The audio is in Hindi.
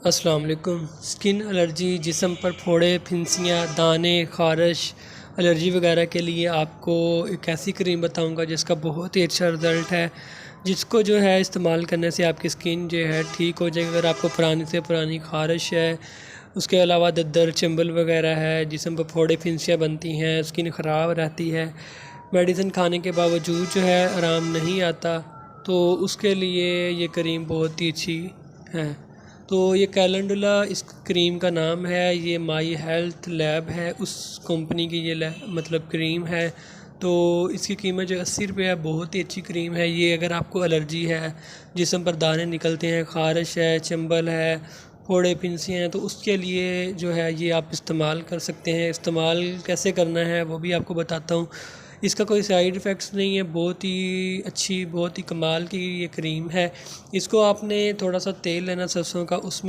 अस्सलाम वालेकुम। स्किन एलर्जी, जिस्म पर फोड़े, फिंसियाँ, दाने, ख़ारिश, एलर्जी वगैरह के लिए आपको एक ऐसी क्रीम बताऊंगा जिसका बहुत ही अच्छा रिज़ल्ट है, जिसको जो है इस्तेमाल करने से आपकी स्किन जो है ठीक हो जाएगी। अगर आपको पुरानी से पुरानी ख़ारिश है, उसके अलावा दद्दर, चंबल वगैरह है, जिस्म पर फोड़े, फिंसियाँ बनती हैं, स्किन ख़राब रहती है, मेडिसिन खाने के बावजूद जो है आराम नहीं आता, तो उसके लिए ये क्रीम बहुत ही अच्छी है। तो ये कैलेंडुला इस क्रीम का नाम है। ये माई हेल्थ लैब है, उस कंपनी की ये मतलब क्रीम है। तो इसकी कीमत जो 80 रुपये है, बहुत ही अच्छी क्रीम है ये। अगर आपको एलर्जी है, जिस्म पर दाने निकलते हैं, ख़ारिश है, चंबल है, फोड़े फिंसियाँ हैं, तो उसके लिए जो है ये आप इस्तेमाल कर सकते हैं। इस्तेमाल कैसे करना है वो भी आपको बताता हूँ। इसका कोई साइड इफ़ेक्ट्स नहीं है, बहुत ही अच्छी, बहुत ही कमाल की ये क्रीम है। इसको आपने थोड़ा सा तेल लेना सरसों का, उसमें